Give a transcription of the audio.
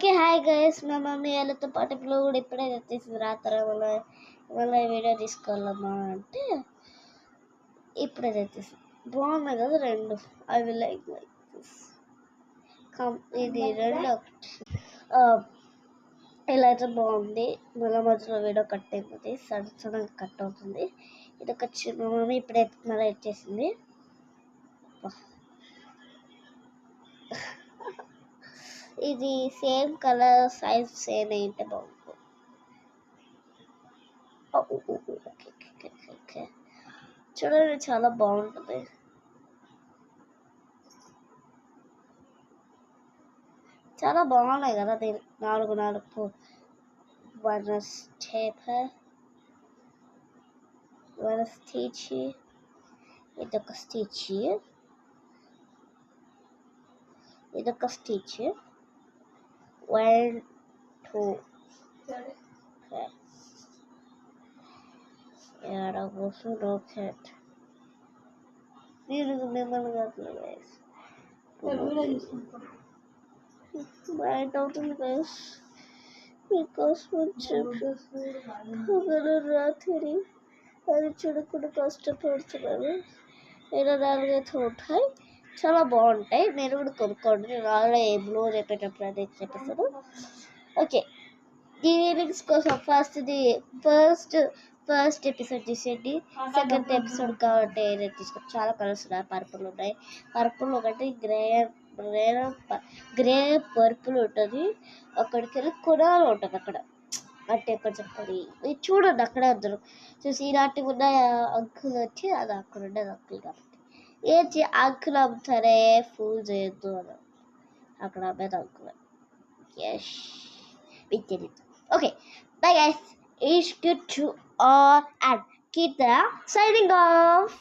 Okay hi guys, మా mummy వాళ్ళతో పాటు ఇప్పుడు కూడా ఇప్పుడే తెచ్చేసింది. రాత్రి మళ్ళీ వీడియో తీసుకోవాలమ్మా అంటే ఇప్పుడే తెచ్చేసింది. బాగున్నాయి కదా రెండు. I will like this. ఇది రెండు ఇలా అయితే బాగుంది. మళ్ళీ మధ్యలో వీడియో కట్ అయిపోతుంది, సడన్గా కట్ అవుతుంది. ఇది ఒక మా మమ్మీ ఇప్పుడే మళ్ళీ ఇచ్చేసింది. ఇది సేమ్ కలర్ సైజ్ సేమ్ అయితే బాగుంటుంది. ఓకే చూడండి, చాలా బాగుంటుంది. చాలా బాగున్నాయి కదా. దీని నాలుగు వన్ స్టిచ్, ఇదొక స్టిచ్, ఇదొక స్టిచ్, 1 2 ఏడ కూర్చుని ఒకసారి నేను మిమ్మల్ని కాదు గైస్, బయట అవుతుంది గైస్. మీకోసం రాత్రి అది చూడకుండా కష్టపడుతున్నాను. ఇలా 4 ఉంటాయి, చాలా బాగుంటాయి. మీరు కూడా కొనుక్కోండి. నేను ఆల్రెడీ బ్లూ చెప్పేటప్పుడు అది చెప్పేస్తాను. ఓకే, దీని లింక్స్ కోసం ఫస్ట్ ఎపిసోడ్ చూసేయండి. సెకండ్ ఎపిసోడ్ కాబట్టి తీసుకోండి. చాలా కలర్స్ ఉన్నాయి. పర్పుల్ ఉన్నాయి, పర్పుల్ ఒకటి, గ్రే పర్పుల్ ఉంటుంది. అక్కడికి వెళ్ళి కొనాలి ఉంటుంది. అక్కడ అంటే ఎక్కడ చెప్పాలి, చూడండి అక్కడే అందరు చూసి ఇలాంటి ఉన్న అంకుల్ వచ్చి అది అక్కడ ఉండేది అంకుల్ కాబట్టి ఏంటి అంకుల్ అమ్ముతారే ఫూల్ చేయొద్దు అని అక్కడ అమ్మేది అంకుల్. ఎస్, మీకు తెలియదు. Okay, bye guys. It's good to all and keep the signing off.